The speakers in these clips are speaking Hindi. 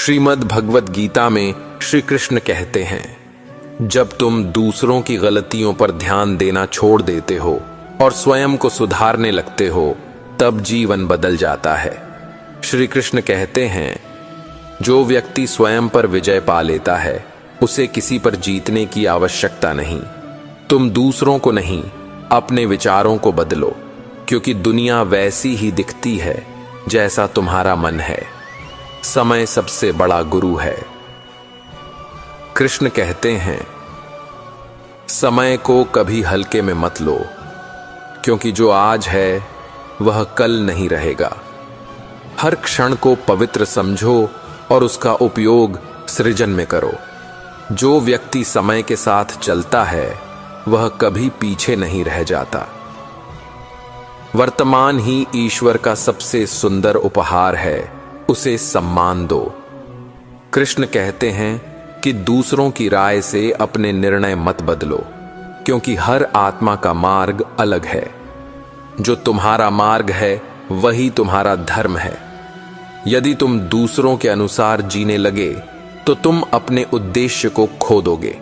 श्रीमद् भगवत गीता में श्री कृष्ण कहते हैं, जब तुम दूसरों की गलतियों पर ध्यान देना छोड़ देते हो और स्वयं को सुधारने लगते हो, तब जीवन बदल जाता है। श्री कृष्ण कहते हैं, जो व्यक्ति स्वयं पर विजय पा लेता है, उसे किसी पर जीतने की आवश्यकता नहीं। तुम दूसरों को नहीं, अपने विचारों को बदलो, क्योंकि दुनिया वैसी ही दिखती है जैसा तुम्हारा मन है। समय सबसे बड़ा गुरु है। कृष्ण कहते हैं, समय को कभी हल्के में मत लो, क्योंकि जो आज है वह कल नहीं रहेगा। हर क्षण को पवित्र समझो और उसका उपयोग सृजन में करो। जो व्यक्ति समय के साथ चलता है वह कभी पीछे नहीं रह जाता। वर्तमान ही ईश्वर का सबसे सुंदर उपहार है, उसे सम्मान दो। कृष्ण कहते हैं कि दूसरों की राय से अपने निर्णय मत बदलो, क्योंकि हर आत्मा का मार्ग अलग है। जो तुम्हारा मार्ग है वही तुम्हारा धर्म है। यदि तुम दूसरों के अनुसार जीने लगे तो तुम अपने उद्देश्य को खो दोगे।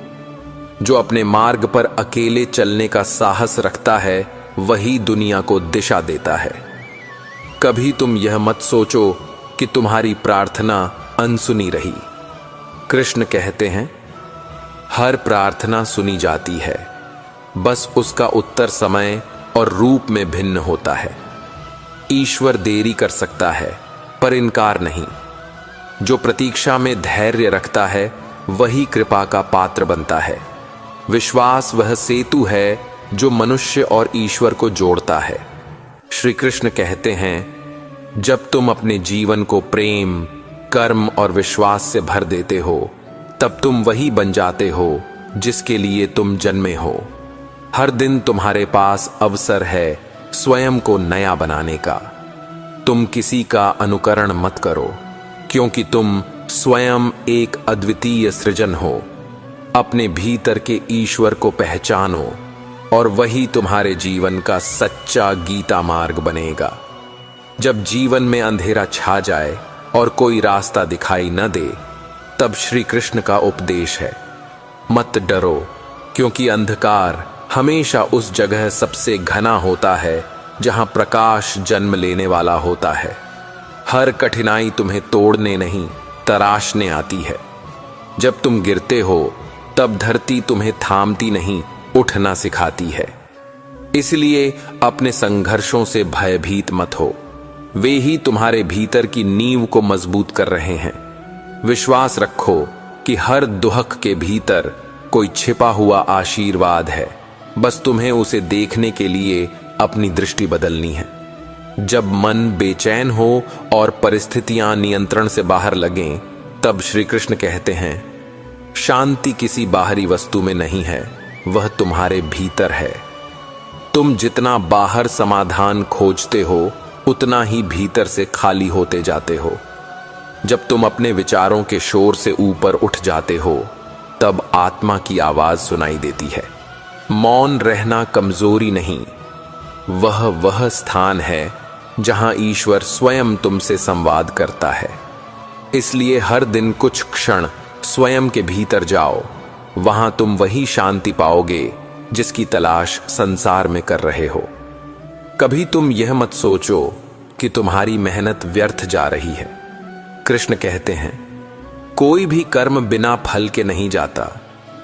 जो अपने मार्ग पर अकेले चलने का साहस रखता है वही दुनिया को दिशा देता है। कभी तुम यह मत सोचो कि तुम्हारी प्रार्थना अनसुनी रही। कृष्ण कहते हैं, हर प्रार्थना सुनी जाती है, बस उसका उत्तर समय और रूप में भिन्न होता है। ईश्वर देरी कर सकता है पर इनकार नहीं। जो प्रतीक्षा में धैर्य रखता है वही कृपा का पात्र बनता है। विश्वास वह सेतु है जो मनुष्य और ईश्वर को जोड़ता है। श्री कृष्ण कहते हैं, जब तुम अपने जीवन को प्रेम, कर्म और विश्वास से भर देते हो, तब तुम वही बन जाते हो जिसके लिए तुम जन्मे हो। हर दिन तुम्हारे पास अवसर है स्वयं को नया बनाने का। तुम किसी का अनुकरण मत करो, क्योंकि तुम स्वयं एक अद्वितीय सृजन हो। अपने भीतर के ईश्वर को पहचानो और वही तुम्हारे जीवन का सच्चा गीता मार्ग बनेगा। जब जीवन में अंधेरा छा जाए और कोई रास्ता दिखाई न दे, तब श्री कृष्ण का उपदेश है, मत डरो, क्योंकि अंधकार हमेशा उस जगह सबसे घना होता है जहां प्रकाश जन्म लेने वाला होता है। हर कठिनाई तुम्हें तोड़ने नहीं, तराशने आती है। जब तुम गिरते हो तब धरती तुम्हें थामती नहीं, उठना सिखाती है। इसलिए अपने संघर्षों से भयभीत मत हो, वे ही तुम्हारे भीतर की नींव को मजबूत कर रहे हैं। विश्वास रखो कि हर दुहक के भीतर कोई छिपा हुआ आशीर्वाद है, बस तुम्हें उसे देखने के लिए अपनी दृष्टि बदलनी है। जब मन बेचैन हो और परिस्थितियां नियंत्रण से बाहर लगें, तब श्री कृष्ण कहते हैं, शांति किसी बाहरी वस्तु में नहीं है, वह तुम्हारे भीतर है। तुम जितना बाहर समाधान खोजते हो, उतना ही भीतर से खाली होते जाते हो। जब तुम अपने विचारों के शोर से ऊपर उठ जाते हो, तब आत्मा की आवाज सुनाई देती है। मौन रहना कमजोरी नहीं, वह स्थान है जहां ईश्वर स्वयं तुमसे संवाद करता है। इसलिए हर दिन कुछ क्षण स्वयं के भीतर जाओ, वहां तुम वही शांति पाओगे जिसकी तलाश संसार में कर रहे हो। कभी तुम यह मत सोचो कि तुम्हारी मेहनत व्यर्थ जा रही है। कृष्ण कहते हैं, कोई भी कर्म बिना फल के नहीं जाता,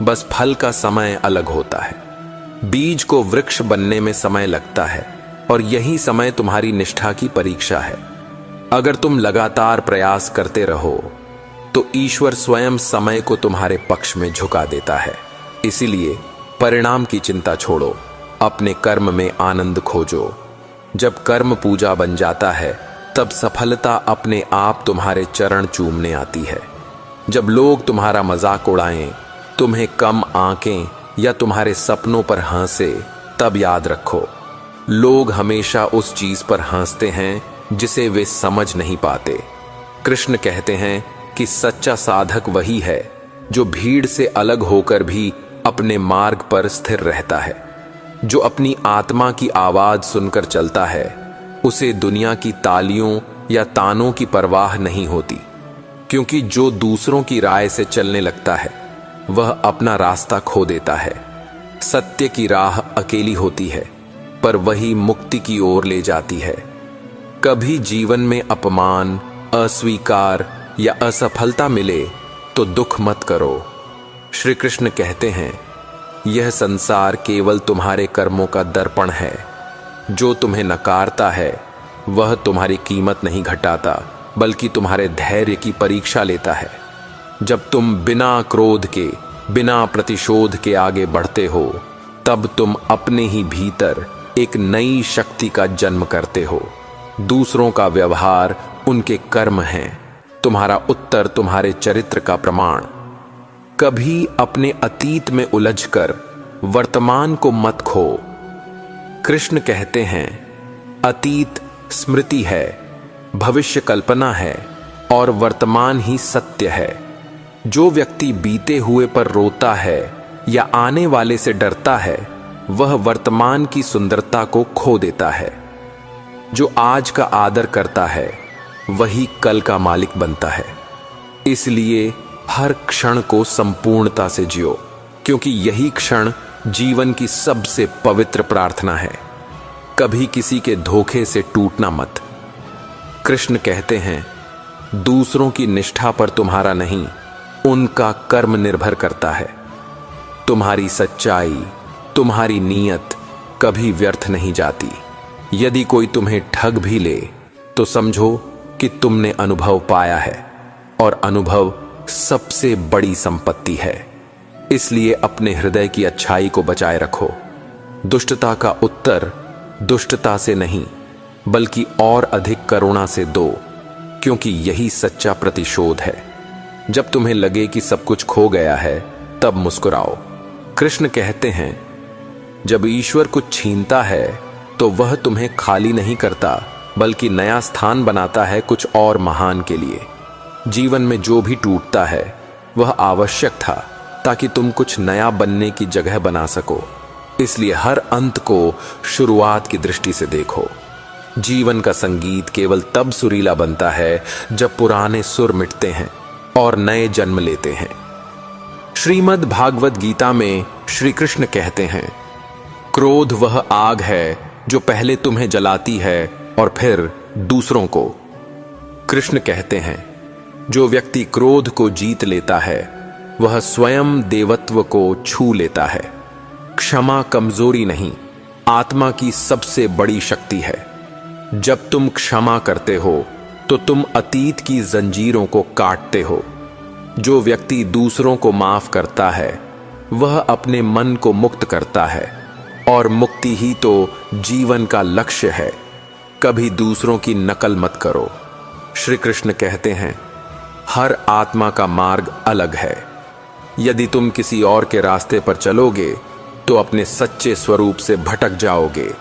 बस फल का समय अलग होता है। बीज को वृक्ष बनने में समय लगता है और यही समय तुम्हारी निष्ठा की परीक्षा है। अगर तुम लगातार प्रयास करते रहो तो ईश्वर स्वयं समय को तुम्हारे पक्ष में झुका देता है। इसीलिए परिणाम की चिंता छोड़ो, अपने कर्म में आनंद खोजो। जब कर्म पूजा बन जाता है, तब सफलता अपने आप तुम्हारे चरण चूमने आती है। जब लोग तुम्हारा मजाक उड़ाएं, तुम्हें कम आंकें या तुम्हारे सपनों पर हंसे, तब याद रखो, लोग हमेशा उस चीज पर हंसते हैं जिसे वे समझ नहीं पाते। कृष्ण कहते हैं कि सच्चा साधक वही है जो भीड़ से अलग होकर भी अपने मार्ग पर स्थिर रहता है। जो अपनी आत्मा की आवाज सुनकर चलता है, उसे दुनिया की तालियों या तानों की परवाह नहीं होती। क्योंकि जो दूसरों की राय से चलने लगता है वह अपना रास्ता खो देता है। सत्य की राह अकेली होती है, पर वही मुक्ति की ओर ले जाती है। कभी जीवन में अपमान, अस्वीकार या असफलता मिले तो दुख मत करो। श्री कृष्ण कहते हैं, यह संसार केवल तुम्हारे कर्मों का दर्पण है। जो तुम्हें नकारता है वह तुम्हारी कीमत नहीं घटाता, बल्कि तुम्हारे धैर्य की परीक्षा लेता है। जब तुम बिना क्रोध के, बिना प्रतिशोध के आगे बढ़ते हो, तब तुम अपने ही भीतर एक नई शक्ति का जन्म करते हो। दूसरों का व्यवहार उनके कर्म हैं, तुम्हारा उत्तर तुम्हारे चरित्र का प्रमाण। कभी अपने अतीत में उलझकर वर्तमान को मत खो। कृष्ण कहते हैं, अतीत स्मृति है, भविष्य कल्पना है और वर्तमान ही सत्य है। जो व्यक्ति बीते हुए पर रोता है या आने वाले से डरता है, वह वर्तमान की सुंदरता को खो देता है। जो आज का आदर करता है वही कल का मालिक बनता है। इसलिए हर क्षण को संपूर्णता से जियो, क्योंकि यही क्षण जीवन की सबसे पवित्र प्रार्थना है। कभी किसी के धोखे से टूटना मत। कृष्ण कहते हैं, दूसरों की निष्ठा पर तुम्हारा नहीं, उनका कर्म निर्भर करता है। तुम्हारी सच्चाई, तुम्हारी नीयत कभी व्यर्थ नहीं जाती। यदि कोई तुम्हें ठग भी ले तो समझो कि तुमने अनुभव पाया है, और अनुभव सबसे बड़ी संपत्ति है। इसलिए अपने हृदय की अच्छाई को बचाए रखो। दुष्टता का उत्तर दुष्टता से नहीं, बल्कि और अधिक करुणा से दो, क्योंकि यही सच्चा प्रतिशोध है। जब तुम्हें लगे कि सब कुछ खो गया है, तब मुस्कुराओ। कृष्ण कहते हैं, जब ईश्वर कुछ छीनता है तो वह तुम्हें खाली नहीं करता, बल्कि नया स्थान बनाता है कुछ और महान के लिए। जीवन में जो भी टूटता है वह आवश्यक था, ताकि तुम कुछ नया बनने की जगह बना सको। इसलिए हर अंत को शुरुआत की दृष्टि से देखो। जीवन का संगीत केवल तब सुरीला बनता है जब पुराने सुर मिटते हैं और नए जन्म लेते हैं। श्रीमद् भागवत गीता में श्री कृष्ण कहते हैं, क्रोध वह आग है जो पहले तुम्हें जलाती है और फिर दूसरों को। कृष्ण कहते हैं, जो व्यक्ति क्रोध को जीत लेता है वह स्वयं देवत्व को छू लेता है। क्षमा कमजोरी नहीं, आत्मा की सबसे बड़ी शक्ति है। जब तुम क्षमा करते हो तो तुम अतीत की जंजीरों को काटते हो। जो व्यक्ति दूसरों को माफ करता है वह अपने मन को मुक्त करता है, और मुक्ति ही तो जीवन का लक्ष्य है। कभी दूसरों की नकल मत करो। श्री कृष्ण कहते हैं, हर आत्मा का मार्ग अलग है। यदि तुम किसी और के रास्ते पर चलोगे तो अपने सच्चे स्वरूप से भटक जाओगे।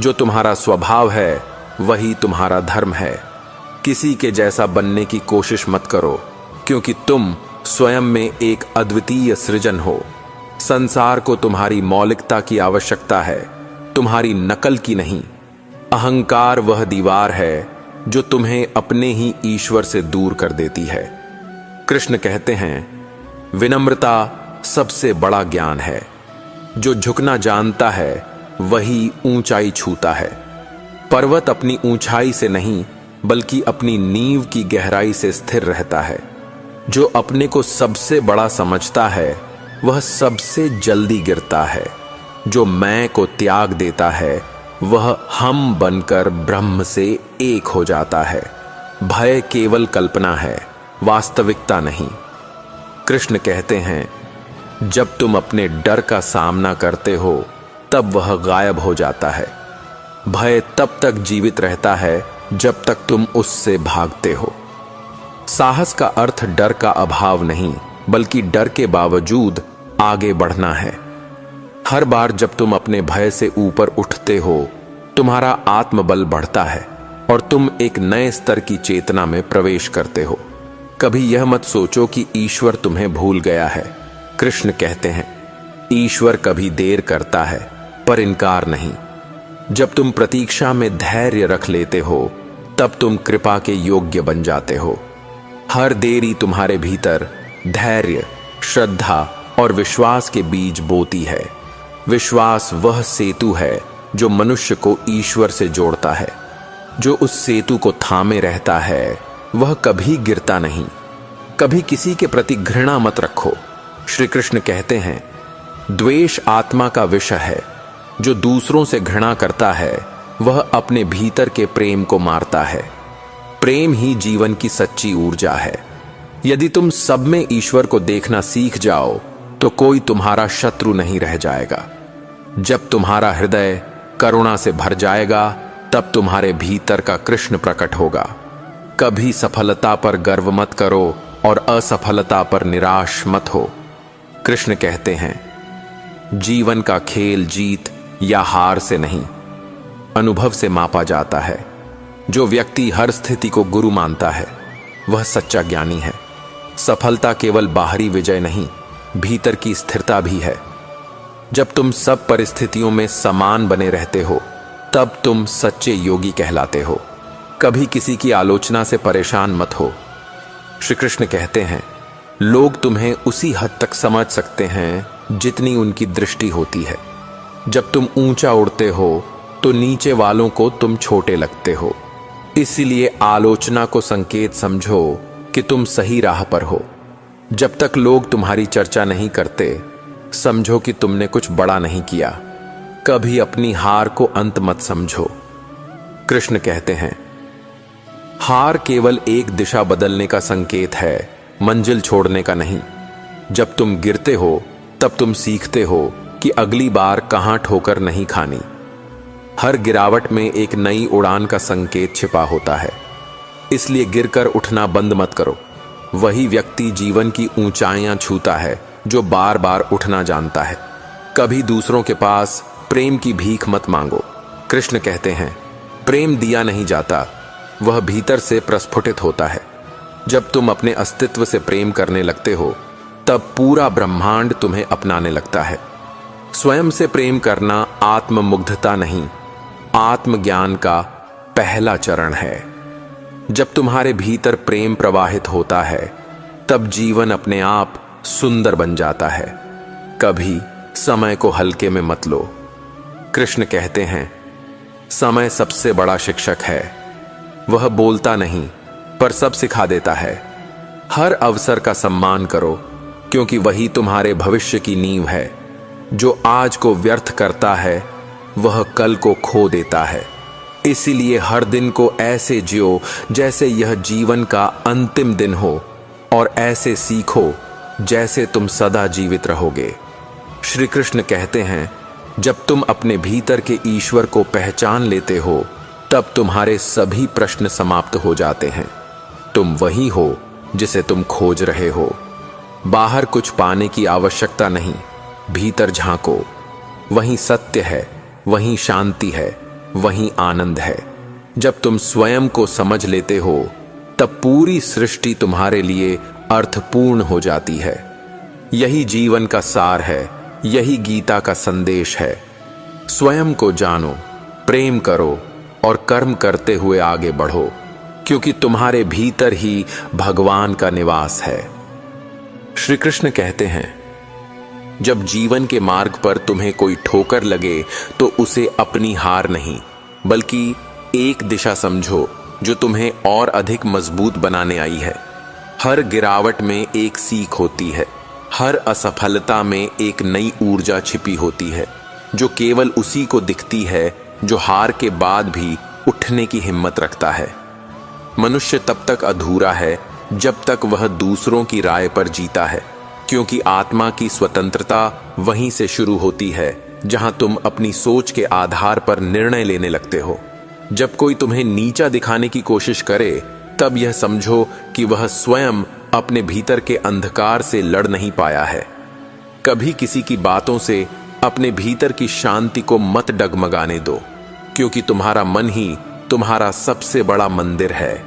जो तुम्हारा स्वभाव है वही तुम्हारा धर्म है। किसी के जैसा बनने की कोशिश मत करो, क्योंकि तुम स्वयं में एक अद्वितीय सृजन हो। संसार को तुम्हारी मौलिकता की आवश्यकता है, तुम्हारी नकल की नहीं। अहंकार वह दीवार है जो तुम्हें अपने ही ईश्वर से दूर कर देती है। कृष्ण कहते हैं, विनम्रता सबसे बड़ा ज्ञान है। जो झुकना जानता है वही ऊंचाई छूता है। पर्वत अपनी ऊंचाई से नहीं, बल्कि अपनी नींव की गहराई से स्थिर रहता है। जो अपने को सबसे बड़ा समझता है वह सबसे जल्दी गिरता है। जो मैं को त्याग देता है वह हम बनकर ब्रह्म से एक हो जाता है। भय केवल कल्पना है, वास्तविकता नहीं। कृष्ण कहते हैं, जब तुम अपने डर का सामना करते हो तब वह गायब हो जाता है। भय तब तक जीवित रहता है जब तक तुम उससे भागते हो। साहस का अर्थ डर का अभाव नहीं, बल्कि डर के बावजूद आगे बढ़ना है। हर बार जब तुम अपने भय से ऊपर उठते हो, तुम्हारा आत्मबल बढ़ता है और तुम एक नए स्तर की चेतना में प्रवेश करते हो। कभी यह मत सोचो कि ईश्वर तुम्हें भूल गया है। कृष्ण कहते हैं, ईश्वर कभी देर करता है पर इनकार नहीं। जब तुम प्रतीक्षा में धैर्य रख लेते हो तब तुम कृपा के योग्य बन जाते हो। हर देरी तुम्हारे भीतर धैर्य, श्रद्धा और विश्वास के बीज बोती है। विश्वास वह सेतु है जो मनुष्य को ईश्वर से जोड़ता है। जो उस सेतु को थामे रहता है वह कभी गिरता नहीं। कभी किसी के प्रति घृणा मत रखो। श्री कृष्ण कहते हैं, द्वेष आत्मा का विष है। जो दूसरों से घृणा करता है वह अपने भीतर के प्रेम को मारता है। प्रेम ही जीवन की सच्ची ऊर्जा है। यदि तुम सब में ईश्वर को देखना सीख जाओ तो कोई तुम्हारा शत्रु नहीं रह जाएगा। जब तुम्हारा हृदय करुणा से भर जाएगा तब तुम्हारे भीतर का कृष्ण प्रकट होगा। कभी सफलता पर गर्व मत करो और असफलता पर निराश मत हो। कृष्ण कहते हैं, जीवन का खेल जीत या हार से नहीं, अनुभव से मापा जाता है। जो व्यक्ति हर स्थिति को गुरु मानता है वह सच्चा ज्ञानी है। सफलता केवल बाहरी विजय नहीं, भीतर की स्थिरता भी है। जब तुम सब परिस्थितियों में समान बने रहते हो तब तुम सच्चे योगी कहलाते हो। कभी किसी की आलोचना से परेशान मत हो। श्री कृष्ण कहते हैं, लोग तुम्हें उसी हद तक समझ सकते हैं जितनी उनकी दृष्टि होती है। जब तुम ऊंचा उड़ते हो तो नीचे वालों को तुम छोटे लगते हो। इसीलिए आलोचना को संकेत समझो कि तुम सही राह पर हो। जब तक लोग तुम्हारी चर्चा नहीं करते समझो कि तुमने कुछ बड़ा नहीं किया। कभी अपनी हार को अंत मत समझो। कृष्ण कहते हैं, हार केवल एक दिशा बदलने का संकेत है, मंजिल छोड़ने का नहीं। जब तुम गिरते हो तब तुम सीखते हो कि अगली बार कहां ठोकर नहीं खानी। हर गिरावट में एक नई उड़ान का संकेत छिपा होता है। इसलिए गिरकर उठना बंद मत करो। वही व्यक्ति जीवन की ऊंचाइयां छूता है जो बार बार उठना जानता है। कभी दूसरों के पास प्रेम की भीख मत मांगो। कृष्ण कहते हैं, प्रेम दिया नहीं जाता, वह भीतर से प्रस्फुटित होता है। जब तुम अपने अस्तित्व से प्रेम करने लगते हो तब पूरा ब्रह्मांड तुम्हें अपनाने लगता है। स्वयं से प्रेम करना आत्ममुग्धता नहीं, आत्मज्ञान का पहला चरण है। जब तुम्हारे भीतर प्रेम प्रवाहित होता है तब जीवन अपने आप सुंदर बन जाता है। कभी समय को हल्के में मत लो। कृष्ण कहते हैं, समय सबसे बड़ा शिक्षक है। वह बोलता नहीं पर सब सिखा देता है। हर अवसर का सम्मान करो क्योंकि वही तुम्हारे भविष्य की नींव है। जो आज को व्यर्थ करता है वह कल को खो देता है। इसीलिए हर दिन को ऐसे जियो जैसे यह जीवन का अंतिम दिन हो और ऐसे सीखो जैसे तुम सदा जीवित रहोगे। श्री कृष्ण कहते हैं, जब तुम अपने भीतर के ईश्वर को पहचान लेते हो तब तुम्हारे सभी प्रश्न समाप्त हो जाते हैं। तुम वही हो जिसे तुम खोज रहे हो। बाहर कुछ पाने की आवश्यकता नहीं, भीतर झांको। वहीं सत्य है, वहीं शांति है, वहीं आनंद है। जब तुम स्वयं को समझ लेते हो तब पूरी सृष्टि तुम्हारे लिए अर्थपूर्ण हो जाती है। यही जीवन का सार है, यही गीता का संदेश है। स्वयं को जानो, प्रेम करो और कर्म करते हुए आगे बढ़ो क्योंकि तुम्हारे भीतर ही भगवान का निवास है। श्री कृष्ण कहते हैं, जब जीवन के मार्ग पर तुम्हें कोई ठोकर लगे तो उसे अपनी हार नहीं बल्कि एक दिशा समझो जो तुम्हें और अधिक मजबूत बनाने आई है। हर गिरावट में एक सीख होती है, हर असफलता में एक नई ऊर्जा छिपी होती है जो केवल उसी को दिखती है जो हार के बाद भी उठने की हिम्मत रखता है। मनुष्य तब तक अधूरा है जब तक वह दूसरों की राय पर जीता है, क्योंकि आत्मा की स्वतंत्रता वहीं से शुरू होती है जहां तुम अपनी सोच के आधार पर निर्णय लेने लगते हो। जब कोई तुम्हें नीचा दिखाने की कोशिश करे तब यह समझो कि वह स्वयं अपने भीतर के अंधकार से लड़ नहीं पाया है। कभी किसी की बातों से अपने भीतर की शांति को मत डगमगाने दो, क्योंकि तुम्हारा मन ही तुम्हारा सबसे बड़ा मंदिर है,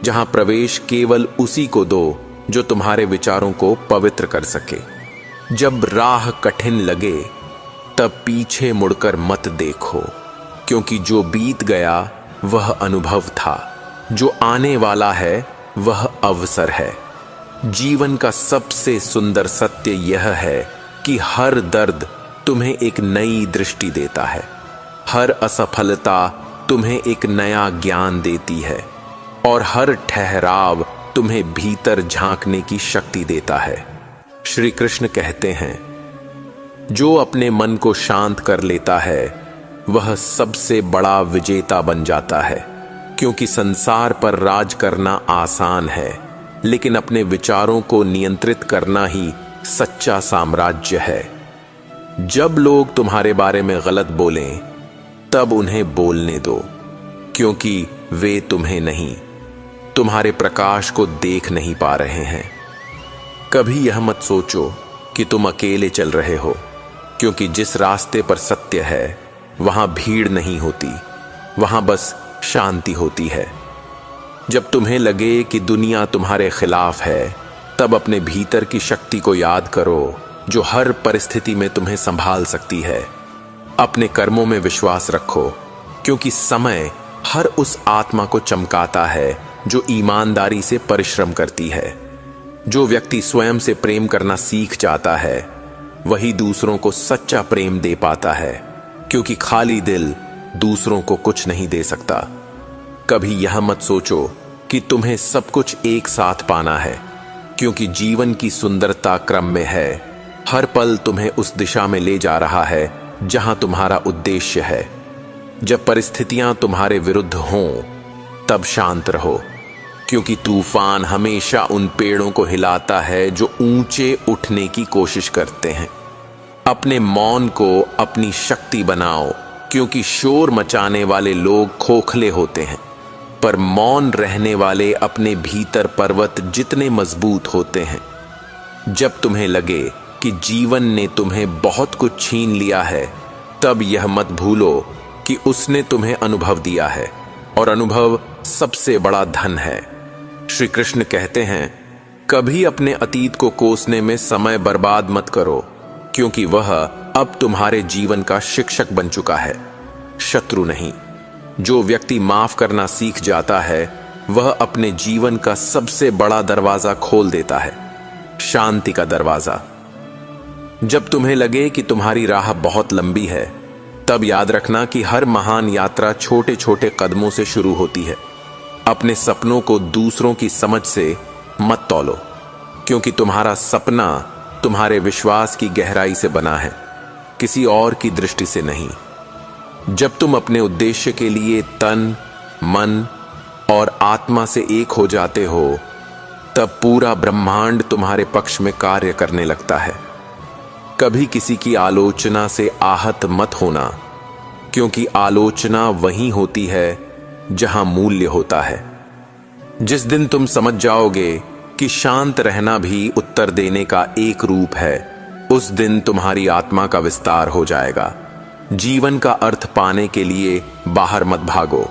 जहां प्रवेश केवल उसी को दो जो तुम्हारे विचारों को पवित्र कर सके। जब राह कठिन लगे तब पीछे मुड़कर मत देखो, क्योंकि जो बीत गया वह अनुभव था, जो आने वाला है वह अवसर है। जीवन का सबसे सुंदर सत्य यह है कि हर दर्द तुम्हें एक नई दृष्टि देता है, हर असफलता तुम्हें एक नया ज्ञान देती है और हर ठहराव तुम्हें भीतर झांकने की शक्ति देता है। श्री कृष्ण कहते हैं, जो अपने मन को शांत कर लेता है वह सबसे बड़ा विजेता बन जाता है, क्योंकि संसार पर राज करना आसान है, लेकिन अपने विचारों को नियंत्रित करना ही सच्चा साम्राज्य है। जब लोग तुम्हारे बारे में गलत बोलें तब उन्हें बोलने दो, क्योंकि वे तुम्हें नहीं, तुम्हारे प्रकाश को देख नहीं पा रहे हैं। कभी यह मत सोचो कि तुम अकेले चल रहे हो, क्योंकि जिस रास्ते पर सत्य है वहां भीड़ नहीं होती, वहां बस शांति होती है। जब तुम्हें लगे कि दुनिया तुम्हारे खिलाफ है, तब अपने भीतर की शक्ति को याद करो जो हर परिस्थिति में तुम्हें संभाल सकती है। अपने कर्मों में विश्वास रखो, क्योंकि समय हर उस आत्मा को चमकाता है जो ईमानदारी से परिश्रम करती है। जो व्यक्ति स्वयं से प्रेम करना सीख जाता है वही दूसरों को सच्चा प्रेम दे पाता है, क्योंकि खाली दिल दूसरों को कुछ नहीं दे सकता। कभी यह मत सोचो कि तुम्हें सब कुछ एक साथ पाना है, क्योंकि जीवन की सुंदरता क्रम में है। हर पल तुम्हें उस दिशा में ले जा रहा है जहां तुम्हारा उद्देश्य है। जब परिस्थितियां तुम्हारे विरुद्ध हों तब शांत रहो, क्योंकि तूफान हमेशा उन पेड़ों को हिलाता है जो ऊंचे उठने की कोशिश करते हैं। अपने मौन को अपनी शक्ति बनाओ, क्योंकि शोर मचाने वाले लोग खोखले होते हैं, पर मौन रहने वाले अपने भीतर पर्वत जितने मजबूत होते हैं। जब तुम्हें लगे कि जीवन ने तुम्हें बहुत कुछ छीन लिया है, तब यह मत भूलो कि उसने तुम्हें अनुभव दिया है, और अनुभव सबसे बड़ा धन है। श्री कृष्ण कहते हैं, कभी अपने अतीत को कोसने में समय बर्बाद मत करो, क्योंकि वह अब तुम्हारे जीवन का शिक्षक बन चुका है, शत्रु नहीं। जो व्यक्ति माफ करना सीख जाता है वह अपने जीवन का सबसे बड़ा दरवाजा खोल देता है, शांति का दरवाजा। जब तुम्हें लगे कि तुम्हारी राह बहुत लंबी है, तब याद रखना कि हर महान यात्रा छोटे छोटे कदमों से शुरू होती है। अपने सपनों को दूसरों की समझ से मत तौलो, क्योंकि तुम्हारा सपना तुम्हारे विश्वास की गहराई से बना है, किसी और की दृष्टि से नहीं। जब तुम अपने उद्देश्य के लिए तन, मन और आत्मा से एक हो जाते हो, तब पूरा ब्रह्मांड तुम्हारे पक्ष में कार्य करने लगता है। कभी किसी की आलोचना से आहत मत होना, क्योंकि आलोचना वहीं होती है जहां मूल्य होता है। जिस दिन तुम समझ जाओगे कि शांत रहना भी उत्तर देने का एक रूप है, उस दिन तुम्हारी आत्मा का विस्तार हो जाएगा। जीवन का अर्थ पाने के लिए बाहर मत भागो,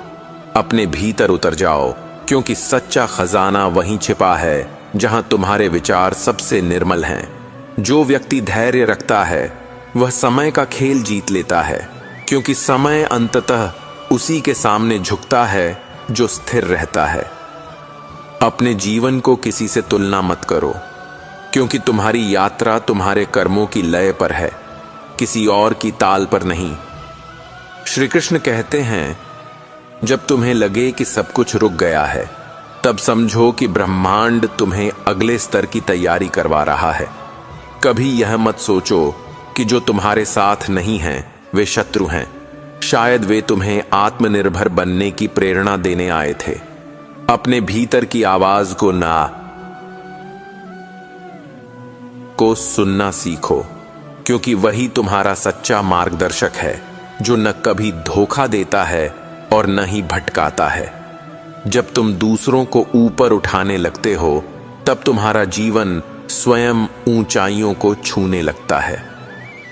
अपने भीतर उतर जाओ, क्योंकि सच्चा खजाना वहीं छिपा है जहां तुम्हारे विचार सबसे निर्मल हैं। जो व्यक्ति धैर्य रखता है वह समय का खेल जीत लेता है, क्योंकि समय अंततः उसी के सामने झुकता है जो स्थिर रहता है। अपने जीवन को किसी से तुलना मत करो, क्योंकि तुम्हारी यात्रा तुम्हारे कर्मों की लय पर है, किसी और की ताल पर नहीं। श्री कृष्ण कहते हैं, जब तुम्हें लगे कि सब कुछ रुक गया है, तब समझो कि ब्रह्मांड तुम्हें अगले स्तर की तैयारी करवा रहा है। कभी यह मत सोचो कि जो तुम्हारे साथ नहीं हैं वे शत्रु हैं। शायद वे तुम्हें आत्मनिर्भर बनने की प्रेरणा देने आए थे। अपने भीतर की आवाज को सुनना सीखो, क्योंकि वही तुम्हारा सच्चा मार्गदर्शक है, जो न कभी धोखा देता है और न ही भटकाता है। जब तुम दूसरों को ऊपर उठाने लगते हो, तब तुम्हारा जीवन स्वयं ऊंचाइयों को छूने लगता है।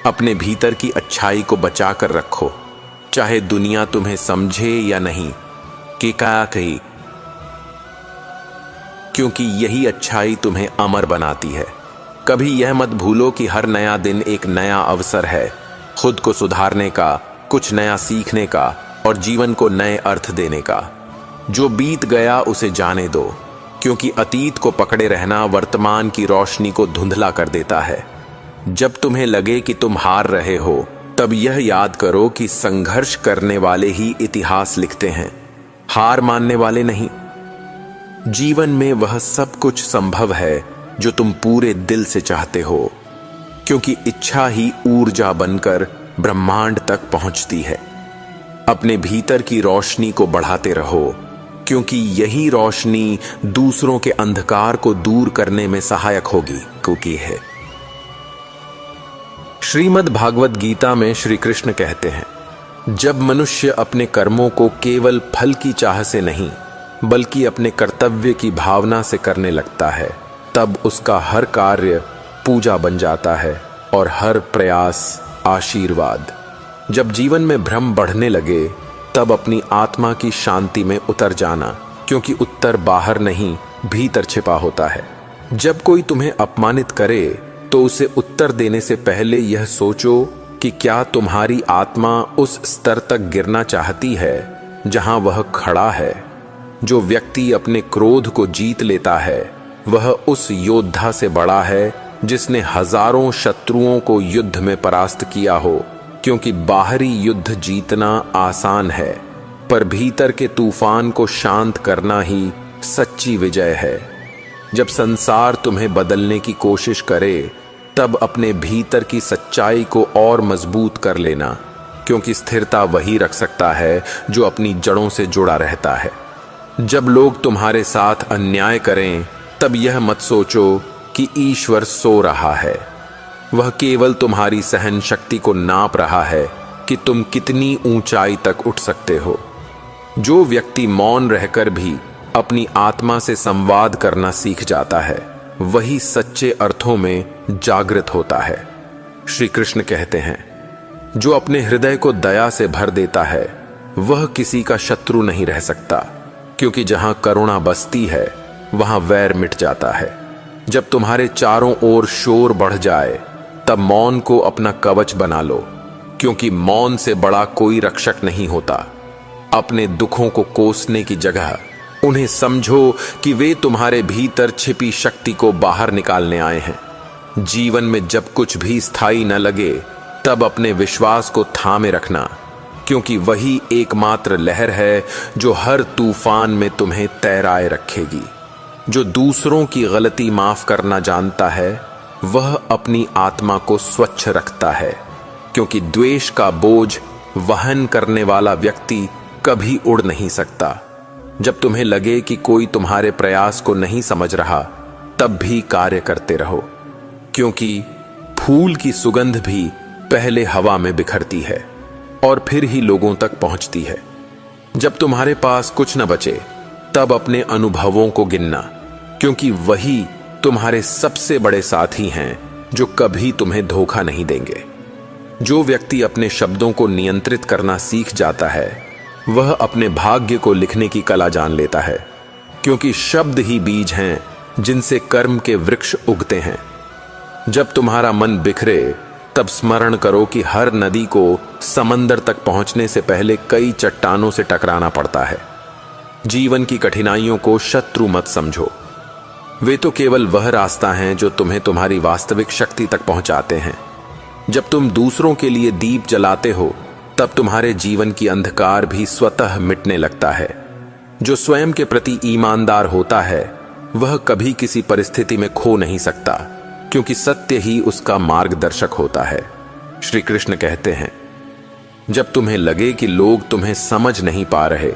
अपने भीतर की अच्छाई को बचा कर रखो, चाहे दुनिया तुम्हें समझे या नहीं। कि क्या कही, क्योंकि यही अच्छाई तुम्हें अमर बनाती है। कभी यह मत भूलो कि हर नया दिन एक नया अवसर है, खुद को सुधारने का, कुछ नया सीखने का और जीवन को नए अर्थ देने का। जो बीत गया उसे जाने दो, क्योंकि अतीत को पकड़े रहना वर्तमान की रोशनी को धुंधला कर देता है। जब तुम्हें लगे कि तुम हार रहे हो, तब यह याद करो कि संघर्ष करने वाले ही इतिहास लिखते हैं, हार मानने वाले नहीं। जीवन में वह सब कुछ संभव है जो तुम पूरे दिल से चाहते हो, क्योंकि इच्छा ही ऊर्जा बनकर ब्रह्मांड तक पहुंचती है। अपने भीतर की रोशनी को बढ़ाते रहो, क्योंकि यही रोशनी दूसरों के अंधकार को दूर करने में सहायक होगी क्योंकि है। श्रीमद् भागवत गीता में श्री कृष्ण कहते हैं, जब मनुष्य अपने कर्मों को केवल फल की चाह से नहीं बल्कि अपने कर्तव्य की भावना से करने लगता है, तब उसका हर कार्य पूजा बन जाता है और हर प्रयास आशीर्वाद। जब जीवन में भ्रम बढ़ने लगे, तब अपनी आत्मा की शांति में उतर जाना, क्योंकि उत्तर बाहर नहीं भीतर छिपा होता है। जब कोई तुम्हें अपमानित करे तो उसे उत्तर देने से पहले यह सोचो कि क्या तुम्हारी आत्मा उस स्तर तक गिरना चाहती है जहां वह खड़ा है। जो व्यक्ति अपने क्रोध को जीत लेता है वह उस योद्धा से बड़ा है जिसने हजारों शत्रुओं को युद्ध में परास्त किया हो, क्योंकि बाहरी युद्ध जीतना आसान है, पर भीतर के तूफान को शांत करना ही सच्ची विजय है। जब संसार तुम्हें बदलने की कोशिश करे, तब अपने भीतर की सच्चाई को और मजबूत कर लेना, क्योंकि स्थिरता वही रख सकता है जो अपनी जड़ों से जुड़ा रहता है। जब लोग तुम्हारे साथ अन्याय करें, तब यह मत सोचो कि ईश्वर सो रहा है। वह केवल तुम्हारी सहन शक्ति को नाप रहा है कि तुम कितनी ऊंचाई तक उठ सकते हो। जो व्यक्ति मौन रहकर भी अपनी आत्मा से संवाद करना सीख जाता है, वही सच्चे अर्थों में जागृत होता है। श्री कृष्ण कहते हैं, जो अपने हृदय को दया से भर देता है वह किसी का शत्रु नहीं रह सकता, क्योंकि जहां करुणा बसती है वहां वैर मिट जाता है। जब तुम्हारे चारों ओर शोर बढ़ जाए, तब मौन को अपना कवच बना लो, क्योंकि मौन से बड़ा कोई रक्षक नहीं होता। अपने दुखों को कोसने की जगह उन्हें समझो कि वे तुम्हारे भीतर छिपी शक्ति को बाहर निकालने आए हैं। जीवन में जब कुछ भी स्थायी न लगे, तब अपने विश्वास को थामे रखना, क्योंकि वही एकमात्र लहर है जो हर तूफान में तुम्हें तैराए रखेगी। जो दूसरों की गलती माफ करना जानता है, वह अपनी आत्मा को स्वच्छ रखता है, क्योंकि द्वेष का बोझ वहन करने वाला व्यक्ति कभी उड़ नहीं सकता। जब तुम्हें लगे कि कोई तुम्हारे प्रयास को नहीं समझ रहा, तब भी कार्य करते रहो, क्योंकि फूल की सुगंध भी पहले हवा में बिखरती है और फिर ही लोगों तक पहुंचती है। जब तुम्हारे पास कुछ न बचे, तब अपने अनुभवों को गिनना, क्योंकि वही तुम्हारे सबसे बड़े साथी हैं जो कभी तुम्हें धोखा नहीं देंगे। जो व्यक्ति अपने शब्दों को नियंत्रित करना सीख जाता है, वह अपने भाग्य को लिखने की कला जान लेता है, क्योंकि शब्द ही बीज हैं जिनसे कर्म के वृक्ष उगते हैं। जब तुम्हारा मन बिखरे, तब स्मरण करो कि हर नदी को समंदर तक पहुंचने से पहले कई चट्टानों से टकराना पड़ता है। जीवन की कठिनाइयों को शत्रु मत समझो, वे तो केवल वह रास्ता हैं जो तुम्हें तुम्हारी वास्तविक शक्ति तक पहुंचाते हैं। जब तुम दूसरों के लिए दीप जलाते हो, तब तुम्हारे जीवन की अंधकार भी स्वतः मिटने लगता है। जो स्वयं के प्रति ईमानदार होता है, वह कभी किसी परिस्थिति में खो नहीं सकता, क्योंकि सत्य ही उसका मार्गदर्शक होता है। श्री कृष्ण कहते हैं, जब तुम्हें लगे कि लोग तुम्हें समझ नहीं पा रहे,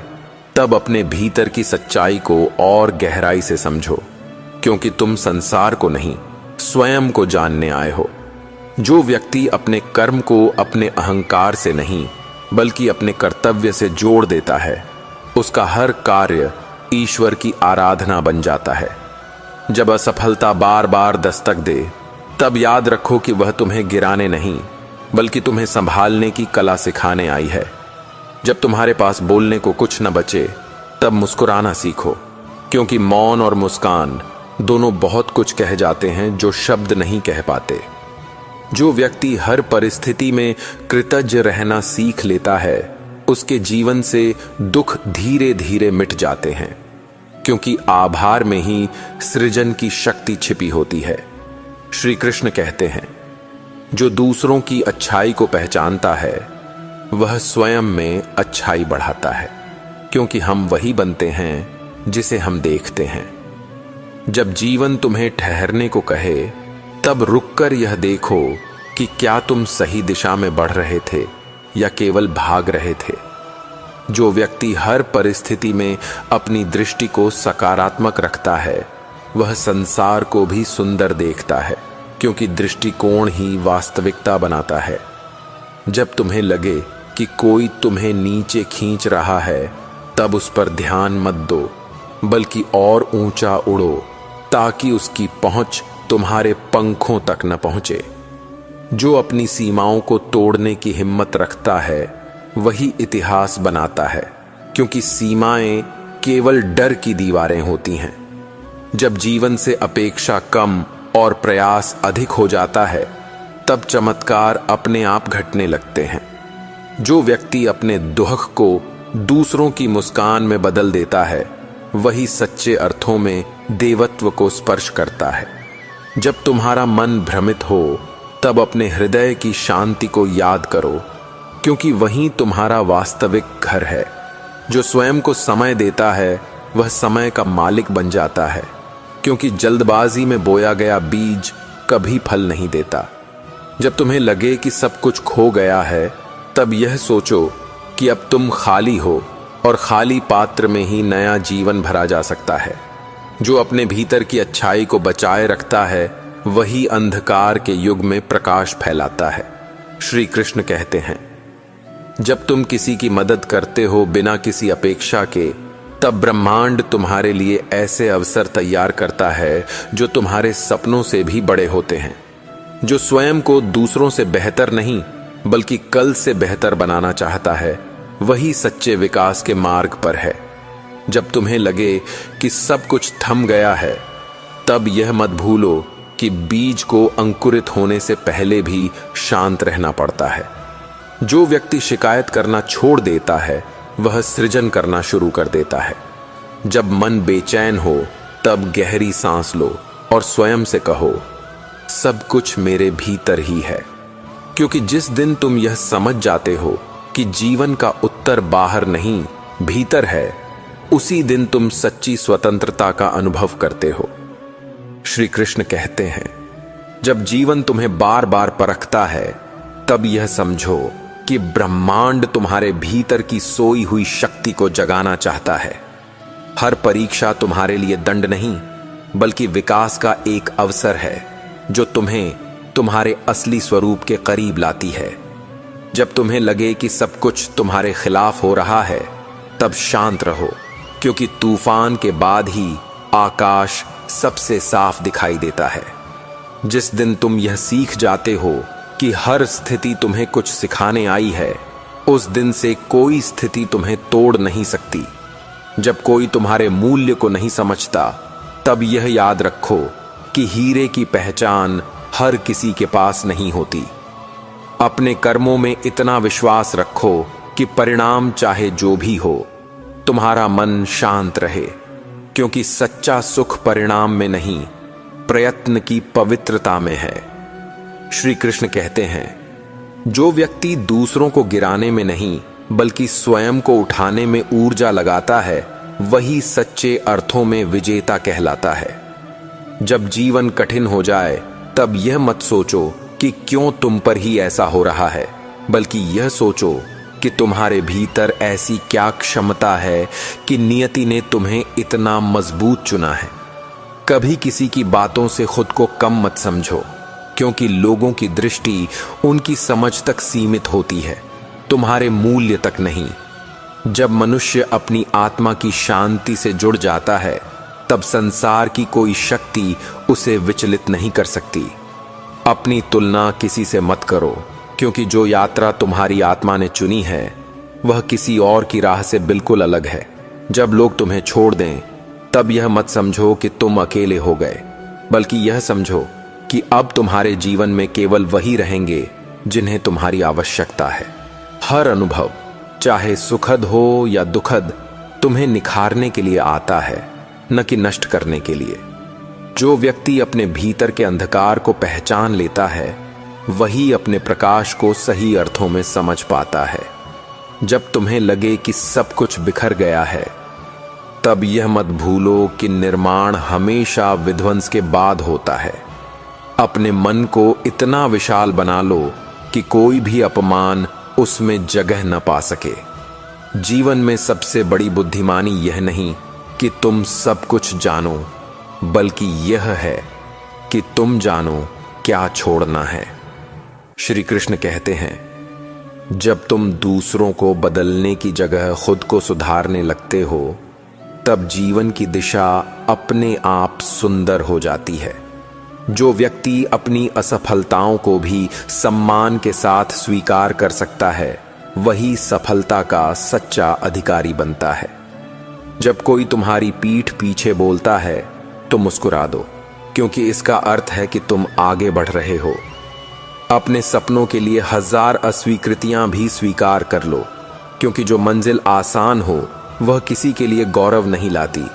तब अपने भीतर की सच्चाई को और गहराई से समझो, क्योंकि तुम संसार को नहीं, स्वयं को जानने आए हो। जो व्यक्ति अपने कर्म को अपने अहंकार से नहीं बल्कि अपने कर्तव्य से जोड़ देता है, उसका हर कार्य ईश्वर की आराधना बन जाता है। जब असफलता बार बार दस्तक दे, तब याद रखो कि वह तुम्हें गिराने नहीं बल्कि तुम्हें संभालने की कला सिखाने आई है। जब तुम्हारे पास बोलने को कुछ न बचे, तब मुस्कुराना सीखो, क्योंकि मौन और मुस्कान दोनों बहुत कुछ कह जाते हैं जो शब्द नहीं कह पाते। जो व्यक्ति हर परिस्थिति में कृतज्ञ रहना सीख लेता है, उसके जीवन से दुख धीरे धीरे मिट जाते हैं, क्योंकि आभार में ही सृजन की शक्ति छिपी होती है। श्री कृष्ण कहते हैं, जो दूसरों की अच्छाई को पहचानता है वह स्वयं में अच्छाई बढ़ाता है, क्योंकि हम वही बनते हैं जिसे हम देखते हैं। जब जीवन तुम्हें ठहरने को कहे तब रुककर यह देखो कि क्या तुम सही दिशा में बढ़ रहे थे या केवल भाग रहे थे। जो व्यक्ति हर परिस्थिति में अपनी दृष्टि को सकारात्मक रखता है वह संसार को भी सुंदर देखता है, क्योंकि दृष्टिकोण ही वास्तविकता बनाता है। जब तुम्हें लगे कि कोई तुम्हें नीचे खींच रहा है तब उस पर ध्यान मत दो, बल्कि और ऊंचा उड़ो ताकि उसकी पहुंच तुम्हारे पंखों तक न पहुंचे। जो अपनी सीमाओं को तोड़ने की हिम्मत रखता है वही इतिहास बनाता है, क्योंकि सीमाएं केवल डर की दीवारें होती हैं। जब जीवन से अपेक्षा कम और प्रयास अधिक हो जाता है तब चमत्कार अपने आप घटने लगते हैं। जो व्यक्ति अपने दुख को दूसरों की मुस्कान में बदल देता है वही सच्चे अर्थों में देवत्व को स्पर्श करता है। जब तुम्हारा मन भ्रमित हो तब अपने हृदय की शांति को याद करो, क्योंकि वही तुम्हारा वास्तविक घर है। जो स्वयं को समय देता है वह समय का मालिक बन जाता है, क्योंकि जल्दबाजी में बोया गया बीज कभी फल नहीं देता। जब तुम्हें लगे कि सब कुछ खो गया है तब यह सोचो कि अब तुम खाली हो और खाली पात्र में ही नया जीवन भरा जा सकता है। जो अपने भीतर की अच्छाई को बचाए रखता है वही अंधकार के युग में प्रकाश फैलाता है। श्री कृष्ण कहते हैं, जब तुम किसी की मदद करते हो बिना किसी अपेक्षा के, तब ब्रह्मांड तुम्हारे लिए ऐसे अवसर तैयार करता है जो तुम्हारे सपनों से भी बड़े होते हैं। जो स्वयं को दूसरों से बेहतर नहीं बल्कि कल से बेहतर बनाना चाहता है वही सच्चे विकास के मार्ग पर है। जब तुम्हें लगे कि सब कुछ थम गया है तब यह मत भूलो कि बीज को अंकुरित होने से पहले भी शांत रहना पड़ता है। जो व्यक्ति शिकायत करना छोड़ देता है वह सृजन करना शुरू कर देता है। जब मन बेचैन हो तब गहरी सांस लो और स्वयं से कहो, सब कुछ मेरे भीतर ही है। क्योंकि जिस दिन तुम यह समझ जाते हो कि जीवन का उत्तर बाहर नहीं भीतर है, उसी दिन तुम सच्ची स्वतंत्रता का अनुभव करते हो। श्री कृष्ण कहते हैं, जब जीवन तुम्हें बार बार परखता है तब यह समझो कि ब्रह्मांड तुम्हारे भीतर की सोई हुई शक्ति को जगाना चाहता है। हर परीक्षा तुम्हारे लिए दंड नहीं बल्कि विकास का एक अवसर है जो तुम्हें तुम्हारे असली स्वरूप के करीब लाती है। जब तुम्हें लगे कि सब कुछ तुम्हारे खिलाफ हो रहा है तब शांत रहो, क्योंकि तूफान के बाद ही आकाश सबसे साफ दिखाई देता है। जिस दिन तुम यह सीख जाते हो कि हर स्थिति तुम्हें कुछ सिखाने आई है, उस दिन से कोई स्थिति तुम्हें तोड़ नहीं सकती। जब कोई तुम्हारे मूल्य को नहीं समझता तब यह याद रखो कि हीरे की पहचान हर किसी के पास नहीं होती। अपने कर्मों में इतना विश्वास रखो कि परिणाम चाहे जो भी हो, तुम्हारा मन शांत रहे, क्योंकि सच्चा सुख परिणाम में नहीं प्रयत्न की पवित्रता में है। श्री कृष्ण कहते हैं, जो व्यक्ति दूसरों को गिराने में नहीं बल्कि स्वयं को उठाने में ऊर्जा लगाता है वही सच्चे अर्थों में विजेता कहलाता है। जब जीवन कठिन हो जाए तब यह मत सोचो कि क्यों तुम पर ही ऐसा हो रहा है, बल्कि यह सोचो कि तुम्हारे भीतर ऐसी क्या क्षमता है कि नियति ने तुम्हें इतना मजबूत चुना है। कभी किसी की बातों से खुद को कम मत समझो, क्योंकि लोगों की दृष्टि उनकी समझ तक सीमित होती है, तुम्हारे मूल्य तक नहीं। जब मनुष्य अपनी आत्मा की शांति से जुड़ जाता है तब संसार की कोई शक्ति उसे विचलित नहीं कर सकती। अपनी तुलना किसी से मत करो, क्योंकि जो यात्रा तुम्हारी आत्मा ने चुनी है वह किसी और की राह से बिल्कुल अलग है। जब लोग तुम्हें छोड़ दें तब यह मत समझो कि तुम अकेले हो गए, बल्कि यह समझो कि अब तुम्हारे जीवन में केवल वही रहेंगे जिन्हें तुम्हारी आवश्यकता है। हर अनुभव, चाहे सुखद हो या दुखद, तुम्हें निखारने के लिए आता है। न कि नष्ट करने के लिए। जो व्यक्ति अपने भीतर के अंधकार को पहचान लेता है, वही अपने प्रकाश को सही अर्थों में समझ पाता है। जब तुम्हें लगे कि सब कुछ बिखर गया है, तब यह मत भूलो कि निर्माण हमेशा विध्वंस के बाद होता है। अपने मन को इतना विशाल बना लो कि कोई भी अपमान उसमें जगह न पा सके। जीवन में सबसे बड़ी बुद्धिमानी यह नहीं कि तुम सब कुछ जानो, बल्कि यह है कि तुम जानो क्या छोड़ना है। श्री कृष्ण कहते हैं, जब तुम दूसरों को बदलने की जगह खुद को सुधारने लगते हो, तब जीवन की दिशा अपने आप सुंदर हो जाती है। जो व्यक्ति अपनी असफलताओं को भी सम्मान के साथ स्वीकार कर सकता है, वही सफलता का सच्चा अधिकारी बनता है। जब कोई तुम्हारी पीठ पीछे बोलता है तो मुस्कुरा दो, क्योंकि इसका अर्थ है कि तुम आगे बढ़ रहे हो। अपने सपनों के लिए 1000 अस्वीकृतियां भी स्वीकार कर लो, क्योंकि जो मंजिल आसान हो वह किसी के लिए गौरव नहीं लाती।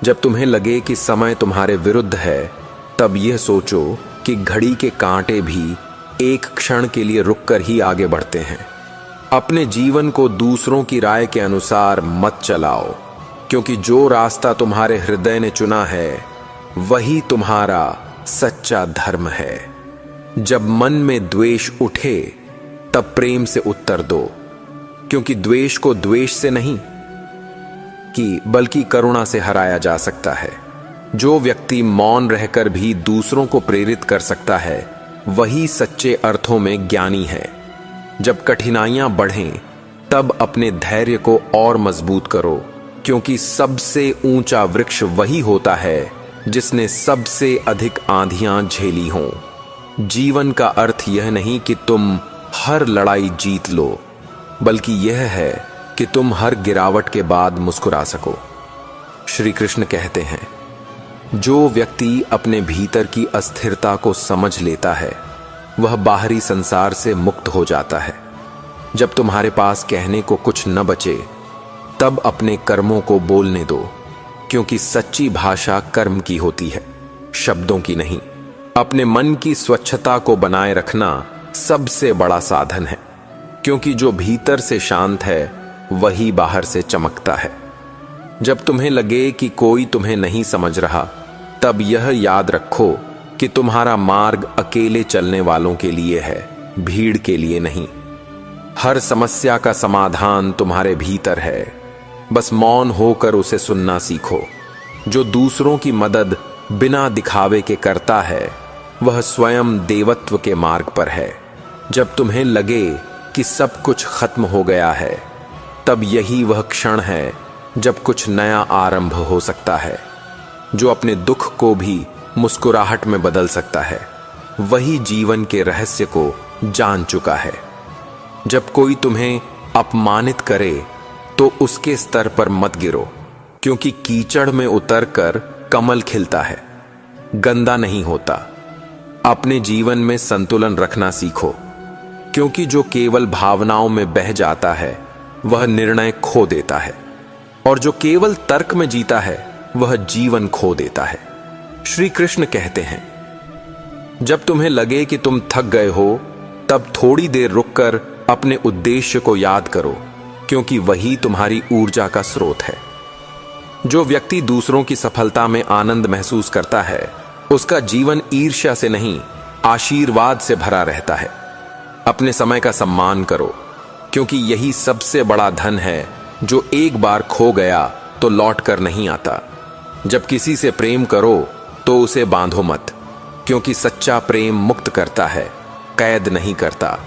जब तुम्हें लगे कि समय तुम्हारे विरुद्ध है, तब यह सोचो कि घड़ी के कांटे भी एक क्षण के लिए रुककर ही आगे बढ़ते हैं। अपने जीवन को दूसरों की राय के अनुसार मत चलाओ, क्योंकि जो रास्ता तुम्हारे हृदय ने चुना है, वही तुम्हारा सच्चा धर्म है। जब मन में द्वेष उठे, तब प्रेम से उत्तर दो, क्योंकि द्वेष को द्वेष से नहीं बल्कि करुणा से हराया जा सकता है। जो व्यक्ति मौन रहकर भी दूसरों को प्रेरित कर सकता है, वही सच्चे अर्थों में ज्ञानी है। जब कठिनाइयां बढ़ें, तब अपने धैर्य को और मजबूत करो, क्योंकि सबसे ऊंचा वृक्ष वही होता है जिसने सबसे अधिक आंधियां झेली हों। जीवन का अर्थ यह नहीं कि तुम हर लड़ाई जीत लो, बल्कि यह है कि तुम हर गिरावट के बाद मुस्कुरा सको। श्री कृष्ण कहते हैं, जो व्यक्ति अपने भीतर की अस्थिरता को समझ लेता है, वह बाहरी संसार से मुक्त हो जाता है। जब तुम्हारे पास कहने को कुछ न बचे, तब अपने कर्मों को बोलने दो, क्योंकि सच्ची भाषा कर्म की होती है, शब्दों की नहीं। अपने मन की स्वच्छता को बनाए रखना सबसे बड़ा साधन है, क्योंकि जो भीतर से शांत है, वही बाहर से चमकता है। जब तुम्हें लगे कि कोई तुम्हें नहीं समझ रहा, तब यह याद रखो कि तुम्हारा मार्ग अकेले चलने वालों के लिए है, भीड़ के लिए नहीं। हर समस्या का समाधान तुम्हारे भीतर है, बस मौन होकर उसे सुनना सीखो। जो दूसरों की मदद बिना दिखावे के करता है, वह स्वयं देवत्व के मार्ग पर है। जब तुम्हें लगे कि सब कुछ खत्म हो गया है, तब यही वह क्षण है जब कुछ नया आरंभ हो सकता है। जो अपने दुख को भी मुस्कुराहट में बदल सकता है, वही जीवन के रहस्य को जान चुका है। जब कोई तुम्हें अपमानित करे, तो उसके स्तर पर मत गिरो, क्योंकि कीचड़ में उतरकर कमल खिलता है, गंदा नहीं होता। अपने जीवन में संतुलन रखना सीखो, क्योंकि जो केवल भावनाओं में बह जाता है, वह निर्णय खो देता है, और जो केवल तर्क में जीता है, वह जीवन खो देता है। श्री कृष्ण कहते हैं, जब तुम्हें लगे कि तुम थक गए हो, तब थोड़ी देर रुककर अपने उद्देश्य को याद करो, क्योंकि वही तुम्हारी ऊर्जा का स्रोत है। जो व्यक्ति दूसरों की सफलता में आनंद महसूस करता है, उसका जीवन ईर्ष्या से नहीं, आशीर्वाद से भरा रहता है। अपने समय का सम्मान करो, क्योंकि यही सबसे बड़ा धन है, जो एक बार खो गया तो लौट कर नहीं आता। जब किसी से प्रेम करो, तो उसे बांधो मत, क्योंकि सच्चा प्रेम मुक्त करता है, कैद नहीं करता।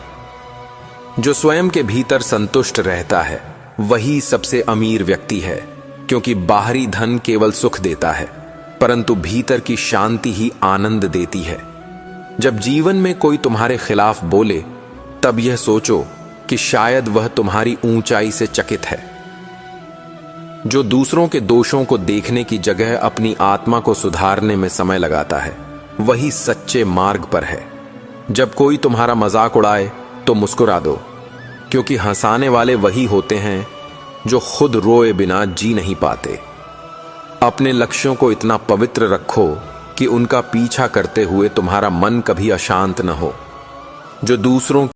जो स्वयं के भीतर संतुष्ट रहता है, वही सबसे अमीर व्यक्ति है, क्योंकि बाहरी धन केवल सुख देता है, परंतु भीतर की शांति ही आनंद देती है। जब जीवन में कोई तुम्हारे खिलाफ बोले, तब यह सोचो कि शायद वह तुम्हारी ऊंचाई से चकित है। जो दूसरों के दोषों को देखने की जगह अपनी आत्मा को सुधारने में समय लगाता है, वही सच्चे मार्ग पर है। जब कोई तुम्हारा मजाक उड़ाए, तो मुस्कुरा दो, क्योंकि हंसाने वाले वही होते हैं जो खुद रोए बिना जी नहीं पाते। अपने लक्ष्यों को इतना पवित्र रखो कि उनका पीछा करते हुए तुम्हारा मन कभी अशांत न हो। जो दूसरों